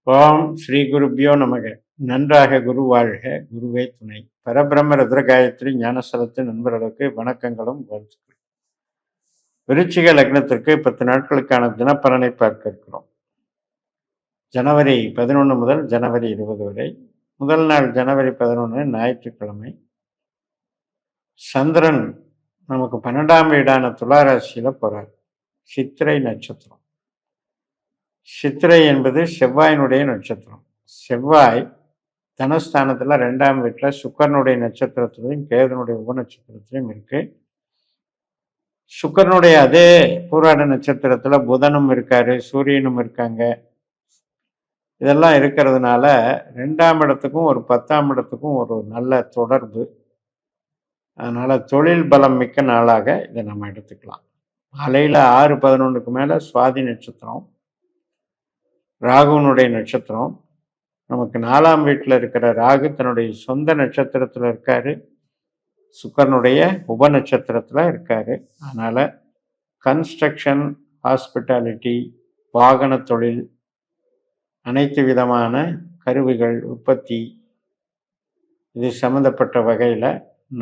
ஓம் ஸ்ரீ குருப்பியோ நமக. நன்றாக குரு வாழ்க, குருவே துணை. பரபிரம்ம ருத்ர காயத்ரி ஞானஸ்தலத்து நண்பர்களுக்கு வணக்கங்களும் வாழ்த்துக்கள். விருச்சிக லக்னத்திற்கு 10 நாட்களுக்கான தினப்பலனை பார்க்க இருக்கிறோம். ஜனவரி 11 முதல் ஜனவரி 20 வரை. முதல் நாள் ஜனவரி 11 ஞாயிற்றுக்கிழமை. சந்திரன் நமக்கு 12ஆம் வீடான துளாராசியில போறார். சித்திரை நட்சத்திரம். சித்திரை என்பது செவ்வாயினுடைய நட்சத்திரம். செவ்வாய் தனஸ்தானத்தில் 2ஆம் வீட்டில் சுக்கரனுடைய நட்சத்திரத்திலையும் கேதுனுடைய உப நட்சத்திரத்திலையும் இருக்கு. சுக்கரனுடைய அதே பூராட நட்சத்திரத்தில் புதனும் இருக்காரு, சூரியனும் இருக்காங்க. இதெல்லாம் இருக்கிறதுனால 2ஆம் இடத்துக்கும் ஒரு 10ஆம் இடத்துக்கும் ஒரு நல்ல தொடர்பு. அதனால தொழில் பலம் மிக்க நாளாக இதை நம்ம எடுத்துக்கலாம். மாலையில் 6:11க்கு மேலே சுவாதி நட்சத்திரம், ராகுனுடைய நட்சத்திரம். நமக்கு 4ஆம் வீட்டில் இருக்கிற ராகு தன்னுடைய சொந்த நட்சத்திரத்தில் இருக்காரு, சுக்கரனுடைய உப நட்சத்திரத்தில் இருக்காரு. அதனால் கன்ஸ்ட்ரக்ஷன், ஹாஸ்பிட்டாலிட்டி, வாகன தொழில், அனைத்து விதமான கருவிகள் உற்பத்தி, இது சம்மந்தப்பட்ட வகையில்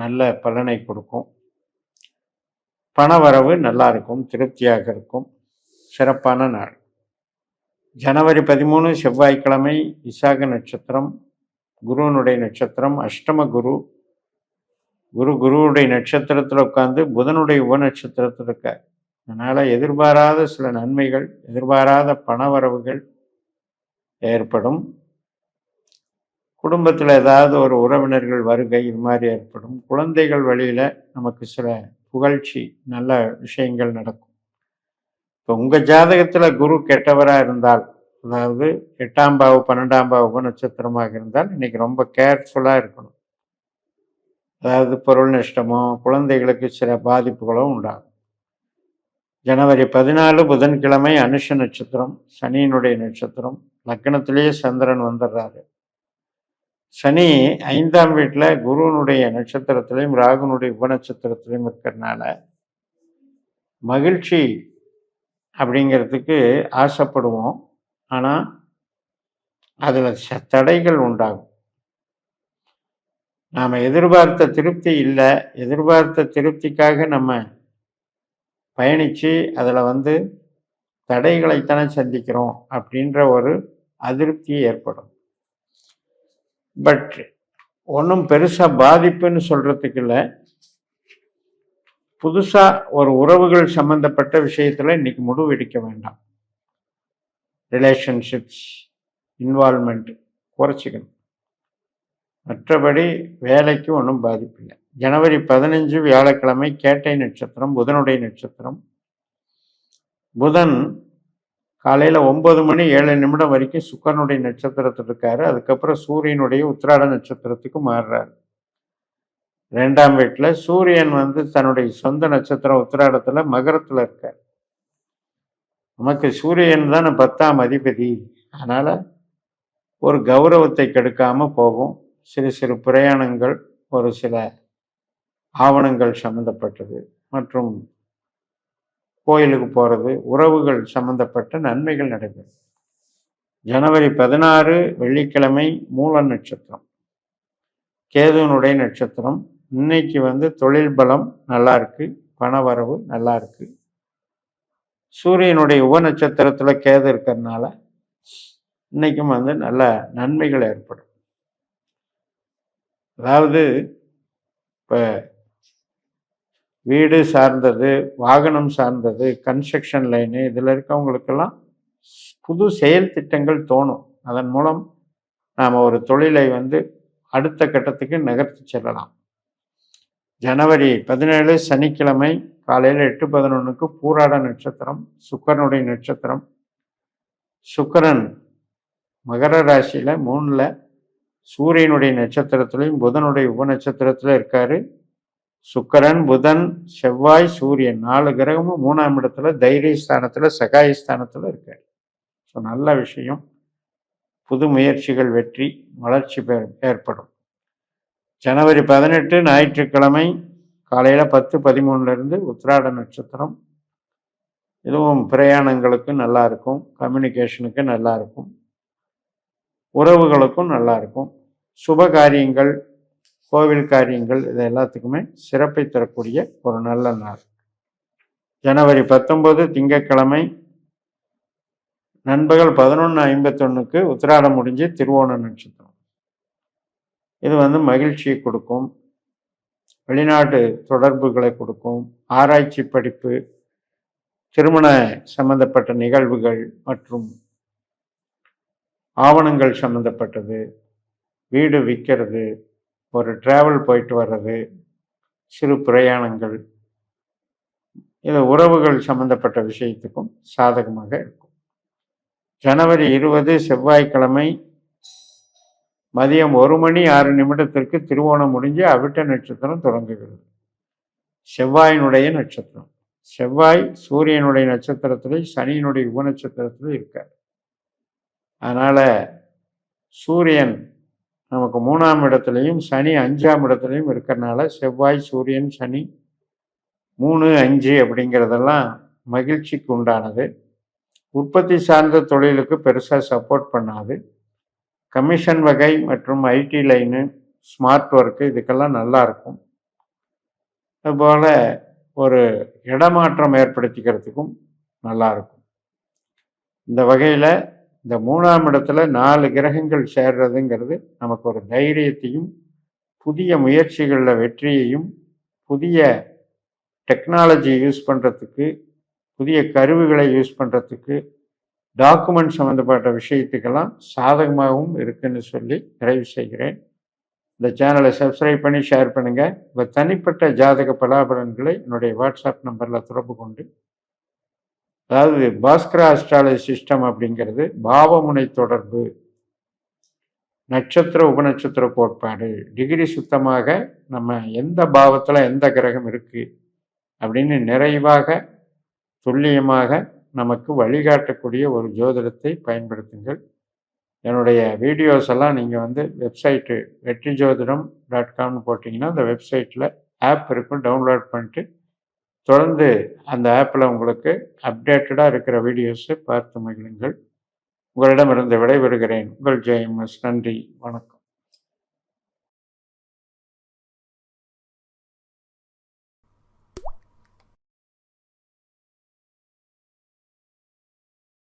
நல்ல பலனை கொடுக்கும். பணவரவு நல்லா இருக்கும், திருப்தியாக இருக்கும். சிறப்பான நாள். ஜனவரி 13 செவ்வாய்க்கிழமை, விசாக நட்சத்திரம், குருவனுடைய நட்சத்திரம், அஷ்டம குரு. குருவுடைய நட்சத்திரத்தில் உட்கார்ந்து புதனுடைய உப நட்சத்திரத்தில் இருக்கார். அதனால் எதிர்பாராத சில நன்மைகள், எதிர்பாராத பணவரவுகள் ஏற்படும். குடும்பத்தில் ஏதாவது ஒரு உறவினர்கள் வருகை இது மாதிரி ஏற்படும். குழந்தைகள் வழியில் நமக்கு சில புகழ்ச்சி, நல்ல விஷயங்கள் நடக்கும். இப்போ உங்கள் ஜாதகத்தில் குரு கெட்டவராக இருந்தால், அதாவது 8ஆம் பாவு 12ஆம் பாவு உப நட்சத்திரமாக இருந்தால் இன்னைக்கு ரொம்ப கேர்ஃபுல்லாக இருக்கணும். அதாவது பொருள் நஷ்டமோ குழந்தைகளுக்கு சில பாதிப்புகளோ உண்டாகும். ஜனவரி 14 புதன்கிழமை, அனுஷ நட்சத்திரம், சனியினுடைய நட்சத்திரம். லக்னத்திலேயே சந்திரன் வந்துடுறாரு. சனி 5ஆம் வீட்டில் குருவனுடைய நட்சத்திரத்திலையும் ராகுனுடைய உப நட்சத்திரத்திலையும் இருக்கிறதுனால மகிழ்ச்சி அப்படிங்கிறதுக்கு ஆசைப்படுவோம். ஆனால் அதில் தடைகள் உண்டாகும். நாம் எதிர்பார்த்த திருப்தி இல்லை, எதிர்பார்த்த திருப்திக்காக நம்ம பயணித்து அதில் தடைகளைத்தானே சந்திக்கிறோம் அப்படின்ற ஒரு அதிருப்தி ஏற்படும். பட் ஒன்றும் பெருசாக பாதிப்புன்னு சொல்கிறதுக்கு இல்லை. புதுசாக ஒரு உறவுகள் சம்மந்தப்பட்ட விஷயத்தில் இன்னைக்கு முடிவு எடுக்க வேண்டாம். ரிலேஷன்ஷிப்ஸ் இன்வால்மெண்ட் குறைச்சிக்கணும். மற்றபடி வேலைக்கு ஒன்றும் பாதிப்பு இல்லை. ஜனவரி 15 வியாழக்கிழமை, கேட்டை நட்சத்திரம், புதனுடைய நட்சத்திரம். புதன் காலையில் 9:07 வரைக்கும் சுக்கரனுடைய நட்சத்திரத்தில் இருக்காரு. அதுக்கப்புறம் சூரியனுடைய உத்திராட நட்சத்திரத்துக்கு மாறுறாரு. 2ஆம் வீட்டில் சூரியன் தன்னுடைய சொந்த நட்சத்திரம் உத்திராடத்தில் மகரத்தில் இருக்கார். நமக்கு சூரியன் தான் 10ஆம் அதிபதி. அதனால் ஒரு கௌரவத்தை கெடுக்காம போகும். சிறு சிறு பிரயாணங்கள், ஒரு சில ஆவணங்கள் சம்மந்தப்பட்டது மற்றும் கோயிலுக்கு போகிறது, உறவுகள் சம்மந்தப்பட்ட நன்மைகள் நடைபெறும். ஜனவரி 16 வெள்ளிக்கிழமை, மூல நட்சத்திரம், கேதுவனுடைய நட்சத்திரம். இன்னைக்கு தொழில் பலம் நல்லா இருக்கு, பணவரவு நல்லா இருக்கு. சூரியனுடைய உப நட்சத்திரத்தில் கேது இருக்கிறதுனால இன்னைக்கும் நல்ல நன்மைகள் ஏற்படும். அதாவது இப்போ வீடு சார்ந்தது, வாகனம் சார்ந்தது, கன்ஸ்ட்ரக்ஷன் லைனு, இதில் இருக்கவங்களுக்கெல்லாம் புது செயல் திட்டங்கள் தோணும். அதன் மூலம் நாம் ஒரு தொழிலை அடுத்த கட்டத்துக்கு நகர்த்தி செல்லலாம். ஜனவரி 17 சனிக்கிழமை, காலையில் 8:11க்கு பூராட நட்சத்திரம், சுக்கரனுடைய நட்சத்திரம். சுக்கரன் மகர ராசியில் 3ல் சூரியனுடைய நட்சத்திரத்திலையும் புதனுடைய உப நட்சத்திரத்தில் இருக்காரு. சுக்கரன், புதன், செவ்வாய், சூரியன் 4 கிரகமும் 3ஆம் இடத்துல தைரியஸ்தானத்தில், சகாயஸ்தானத்தில் இருக்காரு. ஸோ நல்ல விஷயம். புது முயற்சிகள் வெற்றி, வளர்ச்சி ஏற்படும். ஜனவரி 18 ஞாயிற்றுக்கிழமை, காலையில் 10:13 உத்திராட நட்சத்திரம். இதுவும் பிரயாணங்களுக்கு நல்லா இருக்கும், கம்யூனிகேஷனுக்கு நல்லா இருக்கும். உறவுகளுக்கும் நல்லா இருக்கும். சுப காரியங்கள், கோவில் காரியங்கள் இது எல்லாத்துக்குமே சிறப்பை தரக்கூடிய ஒரு நல்ல நாள். ஜனவரி 19 திங்கட்கிழமை நண்பகல் 11:51 உத்திராடம் முடிஞ்சு திருவோண நட்சத்திரம். இது மகிழ்ச்சியை கொடுக்கும், வெளிநாட்டு தொடர்புகளை கொடுக்கும், ஆராய்ச்சி படிப்பு, திருமண சம்பந்தப்பட்ட நிகழ்வுகள் மற்றும் ஆவணங்கள் சம்பந்தப்பட்டது, வீடு விற்கிறது, ஒரு டிராவல் போயிட்டு வர்றது, சிறு பிரயாணங்கள், இது உறவுகள் சம்பந்தப்பட்ட விஷயத்துக்கும் சாதகமாக இருக்கும். ஜனவரி 20 செவ்வாய்க்கிழமை மதியம் 1:06 திருவோணம் முடிஞ்சு அவிட்ட நட்சத்திரம் தொடங்குகிறது. செவ்வாயினுடைய நட்சத்திரம். செவ்வாய் சூரியனுடைய நட்சத்திரத்திலே சனியினுடைய உபநட்சத்திரத்திலே இருக்கார். அதனால சூரியன் நமக்கு 3ஆம் இடத்துலையும் சனி 5ஆம் இடத்துலையும் இருக்கிறனால செவ்வாய் சூரியன் சனி 3, 5 அப்படிங்கிறதெல்லாம் மகிழ்ச்சிக்கு உண்டானது. உற்பத்தி சார்ந்த தொழிலுக்கு பெருசாக சப்போர்ட் பண்ணாது. கமிஷன் வகை மற்றும் ஐடி லைனு, ஸ்மார்ட் ஒர்க்கு இதுக்கெல்லாம் நல்லா இருக்கும். அதுபோல் ஒரு இடமாற்றம் ஏற்படுத்திக்கிறதுக்கும் நல்லா இருக்கும். இந்த வகையில் இந்த 3ஆம் இடத்துல 4 கிரகங்கள் சேர்றதுங்கிறது நமக்கு ஒரு தைரியத்தையும், புதிய முயற்சிகளில் வெற்றியையும், புதிய டெக்னாலஜி யூஸ் பண்ணுறதுக்கு, புதிய கருவிகளை யூஸ் பண்ணுறதுக்கு, டாக்குமெண்ட் சம்மந்தப்பட்ட விஷயத்துக்கெல்லாம் சாதகமாகவும் இருக்குன்னு சொல்லி நிறைவு செய்கிறேன். இந்த சேனலை சப்ஸ்கிரைப் பண்ணி ஷேர் பண்ணுங்கள். உங்கள் தனிப்பட்ட ஜாதக பலாபலன்களை என்னுடைய வாட்ஸ்அப் நம்பரில் தொடர்பு கொண்டு, அதாவது பாஸ்கரா அஸ்ட்ராலஜி சிஸ்டம் அப்படிங்கிறது பாவமுனை தொடர்பு, நட்சத்திர உபநட்சத்திர கோட்பாடு, டிகிரி சுத்தமாக நம்ம எந்த பாவத்தில் எந்த கிரகம் இருக்குது அப்படின்னு நிறைவாக துல்லியமாக நமக்கு வழிகாட்டக்கூடிய ஒரு ஜோதிடத்தை பயன்படுத்துங்கள். என்னுடைய வீடியோஸ் எல்லாம் நீங்கள் வெப்சைட்டு vetrijodhidam.com போட்டிங்கன்னா அந்த வெப்சைட்டில் ஆப் இருக்கும், டவுன்லோட் பண்ணிட்டு தொடர்ந்து அந்த ஆப்பில் உங்களுக்கு அப்டேட்டடாக இருக்கிற வீடியோஸை பார்த்து மகிழுங்கள். உங்களிடமிருந்து விடைபெறுகிறேன். உங்கள் ஜெயம்எஸ். நன்றி, வணக்கம்.